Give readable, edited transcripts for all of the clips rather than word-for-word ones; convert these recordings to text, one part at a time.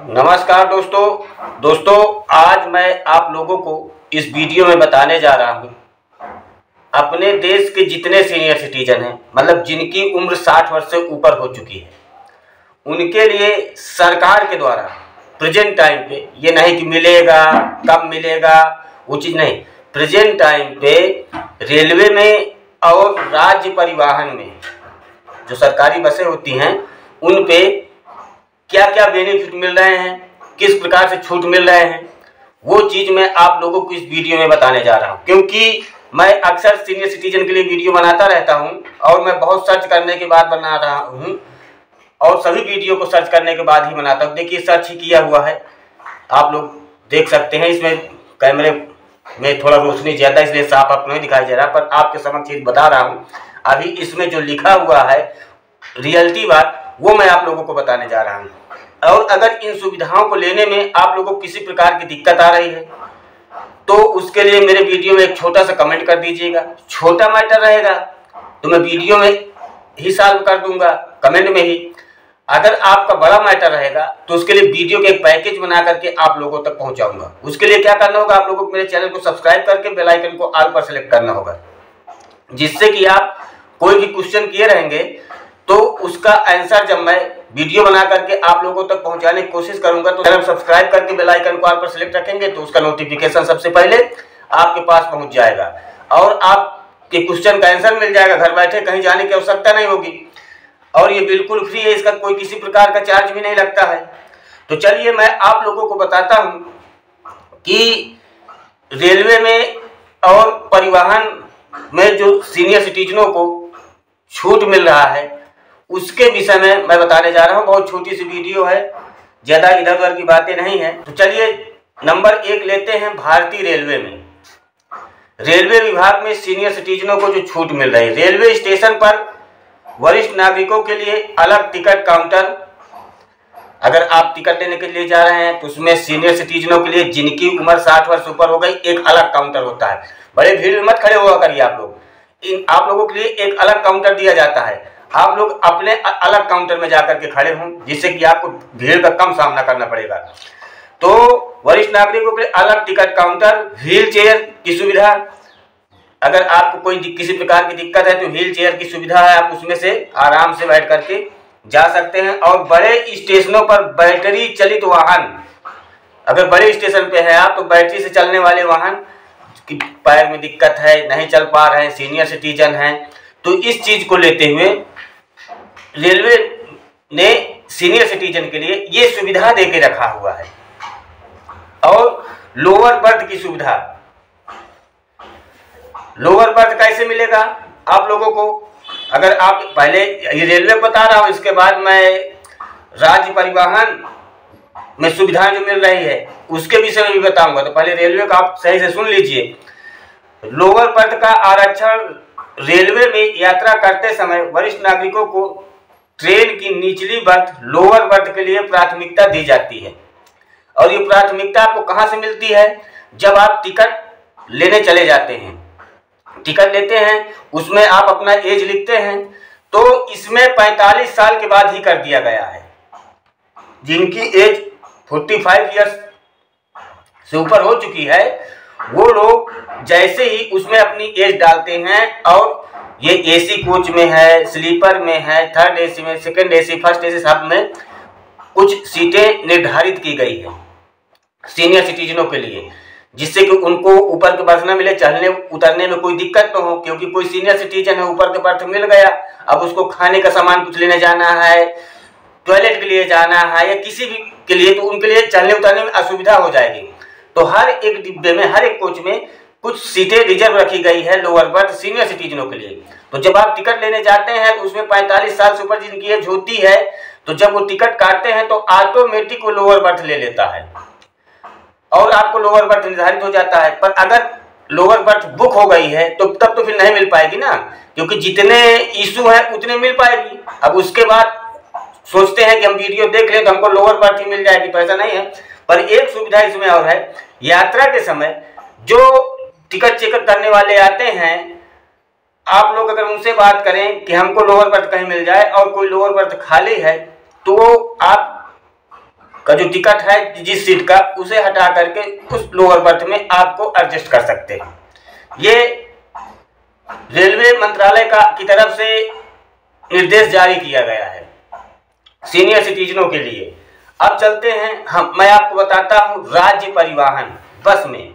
नमस्कार दोस्तों आज मैं आप लोगों को इस वीडियो में बताने जा रहा हूं अपने देश के जितने सीनियर सिटीजन हैं, मतलब जिनकी उम्र 60 वर्ष से ऊपर हो चुकी है, उनके लिए सरकार के द्वारा प्रेजेंट टाइम पे ये नहीं कि मिलेगा कब मिलेगा वो चीज़ नहीं, प्रेजेंट टाइम पे रेलवे में और राज्य परिवहन में जो सरकारी बसें होती हैं उन पे क्या क्या बेनिफिट मिल रहे हैं, किस प्रकार से छूट मिल रहे हैं, वो चीज़ मैं आप लोगों को इस वीडियो में बताने जा रहा हूँ। क्योंकि मैं अक्सर सीनियर सिटीजन के लिए वीडियो बनाता रहता हूँ और मैं बहुत सर्च करने के बाद बना रहा हूँ और सभी वीडियो को सर्च करने के बाद ही बनाता हूँ। देखिए सर्च ही किया हुआ है, आप लोग देख सकते हैं। इसमें कैमरे में थोड़ा रोशनी ज़्यादा इसलिए साफ आपको नहीं दिखाई दे रहा, पर आपके समक्ष चीज़ बता रहा हूँ। अभी इसमें जो लिखा हुआ है रियलिटी बात वो मैं आप लोगों को बताने जा रहा हूँ। और अगर इन सुविधाओं को लेने में आप लोगों को किसी प्रकार की दिक्कत आ रही है तो उसके लिए मेरे वीडियो में एक छोटा सा कमेंट कर दीजिएगा। छोटा मैटर रहेगा तो मैं वीडियो में ही सॉल्व कर दूंगा, कमेंट में ही। अगर आपका बड़ा मैटर रहेगा तो उसके लिए वीडियो के एक पैकेज बना करके आप लोगों तक पहुंचाऊंगा। उसके लिए क्या करना होगा, आप लोगों को मेरे चैनल को सब्सक्राइब करके बेल आइकन को ऑल पर सेलेक्ट करना होगा, जिससे कि आप कोई भी क्वेश्चन किए रहेंगे तो उसका आंसर जब मैं वीडियो बना करके आप लोगों तक पहुंचाने की कोशिश करूंगा तो चैनल सब्सक्राइब करके बेल आइकन को ऑल पर सेलेक्ट रखेंगे तो उसका नोटिफिकेशन सबसे पहले आपके पास पहुंच जाएगा और आपके क्वेश्चन का आंसर मिल जाएगा। घर बैठे कहीं जाने की आवश्यकता नहीं होगी और ये बिल्कुल फ्री है, इसका कोई किसी प्रकार का चार्ज भी नहीं लगता है। तो चलिए मैं आप लोगों को बताता हूँ कि रेलवे में और परिवहन में जो सीनियर सिटीजनों को छूट मिल रहा है उसके विषय में मैं बताने जा रहा हूं। बहुत छोटी सी वीडियो है, ज़्यादा इधर उधर की बातें नहीं है। तो चलिए नंबर 1 लेते हैं। भारतीय रेलवे में रेलवे विभाग में सीनियर सिटीजनों को जो छूट मिल रही है, रेलवे स्टेशन पर वरिष्ठ नागरिकों के लिए अलग टिकट काउंटर। अगर आप टिकट लेने के लिए जा रहे हैं तो उसमें सीनियर सिटीजनों के लिए जिनकी उम्र 60 वर्ष ऊपर हो गई एक अलग काउंटर होता है। बड़े भीड़ में मत खड़े हुआ करिए आप लोग, आप लोगों के लिए एक अलग काउंटर दिया जाता है। आप लोग अपने अलग काउंटर में जाकर के खड़े हों जिससे कि आपको भीड़ का कम सामना करना पड़ेगा। तो वरिष्ठ नागरिकों के लिए अलग टिकट काउंटर, व्हील चेयर की सुविधा। अगर आपको कोई किसी प्रकार की दिक्कत है तो व्हील चेयर की सुविधा है, आप उसमें से आराम से बैठ करके जा सकते हैं। और बड़े स्टेशनों पर बैटरी चलित वाहन, अगर बड़े स्टेशन पे है आप तो बैटरी से चलने वाले वाहन कि पैर में दिक्कत है, नहीं चल पा रहे हैं, सीनियर सिटीजन हैं, तो इस चीज को लेते हुए रेलवे ने सीनियर सिटीजन के लिए ये सुविधा दे के रखा हुआ है। और लोअर बर्थ की सुविधा, लोअर बर्थ कैसे मिलेगा आप लोगों को, अगर आप पहले ये रेलवे बता रहा हूं, इसके बाद मैं राज्य परिवहन में सुविधाएं जो मिल रही है उसके विषय में भी बताऊंगा। तो पहले रेलवे का आप सही से सुन लीजिए। लोअर बर्थ का आरक्षण, रेलवे में यात्रा करते समय वरिष्ठ नागरिकों को ट्रेन की निचली बर्थ लोअर बर्थ के लिए प्राथमिकता दी जाती है। और ये प्राथमिकता आपको कहां से मिलती है, जब आप टिकट लेने चले जाते हैं, टिकट लेते हैं उसमें आप अपना एज लिखते हैं, तो इसमें 45 साल के बाद ही कर दिया गया है। जिनकी एज 45 ईयर्स से ऊपर हो चुकी है वो लोग जैसे ही उसमें अपनी एज डालते हैं, और ये एसी कोच में है, स्लीपर में है, थर्ड एसी में, सेकंड एसी, फर्स्ट एसी, सब में कुछ सीटें निर्धारित की गई है सीनियर सिटीजनों के लिए, जिससे कि उनको ऊपर के बर्थ न मिले, चढ़ने उतरने में कोई दिक्कत न हो। क्योंकि कोई सीनियर सिटीजन है, ऊपर के बर्थ मिल गया, अब उसको खाने का सामान कुछ लेने जाना है, टॉयलेट के लिए जाना है या किसी भी के लिए, तो उनके लिए चलने उतरने में असुविधा हो जाएगी। तो हर एक डिब्बे में, हर एक कोच में कुछ सीटें रिजर्व रखी गई है लोअर बर्थ सीनियर सिटीजनों के लिए। तो जब आप टिकट लेने जाते हैं उसमें 45 साल से ऊपर जिनकी एज होती है, तो जब वो टिकट काटते हैं तो ऑटोमेटिक वो लोअर बर्थ ले लेता है और आपको लोअर बर्थ निर्धारित हो जाता है। पर अगर लोअर बर्थ बुक हो गई है तो तब तो फिर नहीं मिल पाएगी ना, क्योंकि जितने इशू है उतने मिल पाएगी। अब उसके बाद सोचते हैं कि हम वीडियो देख लें तो हमको लोअर बर्थ ही मिल जाएगी, तो ऐसा नहीं है। पर एक सुविधा इसमें और है, यात्रा के समय जो टिकट चेकअप करने वाले आते हैं, आप लोग अगर उनसे बात करें कि हमको लोअर बर्थ कहीं मिल जाए और कोई लोअर बर्थ खाली है, तो आप का जो टिकट है जिस सीट का, उसे हटा करके उस लोअर बर्थ में आपको एडजस्ट कर सकते हैं। ये रेलवे मंत्रालय की तरफ से निर्देश जारी किया गया है सीनियर सिटीजनों के लिए। अब चलते हैं मैं आपको बताता हूं राज्य परिवहन बस में।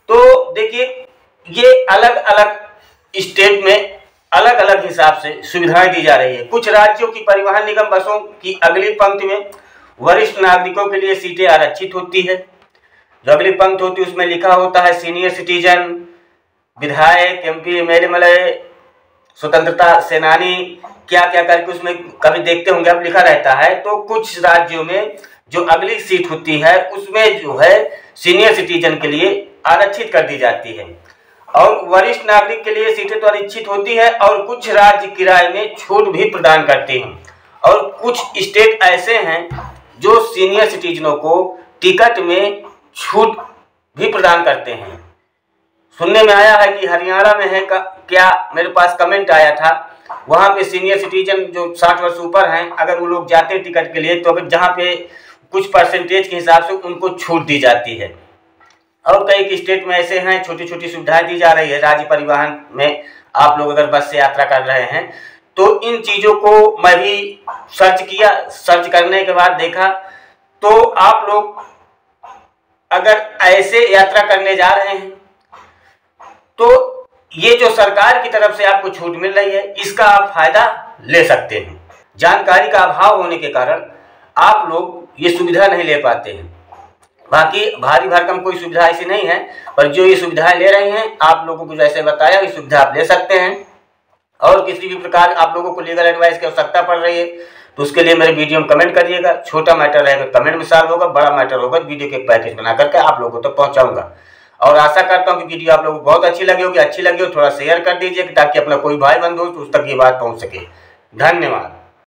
तो देखिए, ये अलग अलग स्टेट में अलग अलग हिसाब से सुविधाएं दी जा रही है। कुछ राज्यों की परिवहन निगम बसों की अगली पंक्ति में वरिष्ठ नागरिकों के लिए सीटें आरक्षित होती है। जो अगली पंक्ति होती है उसमें लिखा होता है सीनियर सिटीजन, विधायक, MP, MLA, स्वतंत्रता सेनानी, क्या क्या करके उसमें कभी देखते होंगे अब लिखा रहता है। तो कुछ राज्यों में जो अगली सीट होती है उसमें जो है सीनियर सिटीजन के लिए आरक्षित कर दी जाती है, और वरिष्ठ नागरिक के लिए सीटें तो आरक्षित होती है, और कुछ राज्य किराए में छूट भी प्रदान करते हैं। और कुछ स्टेट ऐसे हैं जो सीनियर सिटीजनों को टिकट में छूट भी प्रदान करते हैं। सुनने में आया है कि हरियाणा में है क्या, मेरे पास कमेंट आया था, वहाँ पे सीनियर सिटीजन जो 60 वर्ष ऊपर हैं, अगर वो लोग जाते हैं टिकट के लिए, तो अगर जहाँ पे कुछ परसेंटेज के हिसाब से उनको छूट दी जाती है। और कई स्टेट में ऐसे हैं, छोटी छोटी सुविधाएं दी जा रही है राज्य परिवहन में। आप लोग अगर बस से यात्रा कर रहे हैं तो इन चीज़ों को मैं भी सर्च किया, सर्च करने के बाद देखा, तो आप लोग अगर ऐसे यात्रा करने जा रहे हैं तो ये जो सरकार की तरफ से आपको छूट मिल रही है, इसका आप फायदा ले सकते हैं। जानकारी का अभाव होने के कारण आप लोग ये सुविधा नहीं ले पाते हैं। बाकी भारी भरकम कोई सुविधा ऐसी नहीं है, पर जो ये सुविधाएं ले रही हैं, आप लोगों को जैसे बताया ये सुविधा आप ले सकते हैं। और किसी भी प्रकार आप लोगों को लीगल एडवाइस की आवश्यकता पड़ रही है तो उसके लिए मेरे वीडियो में कमेंट करिएगा। छोटा मैटर रहेगा कमेंट में सॉल्व होगा, बड़ा मैटर होगा वीडियो के पैकेज बना करके आप लोगों तक पहुंचाऊंगा। और आशा करता हूं कि वीडियो आप लोगों को बहुत अच्छी लगी होगी। अच्छी लगी हो थोड़ा शेयर कर दीजिए ताकि अपना कोई भाई बंधु उस तक ये बात पहुंच सके। धन्यवाद।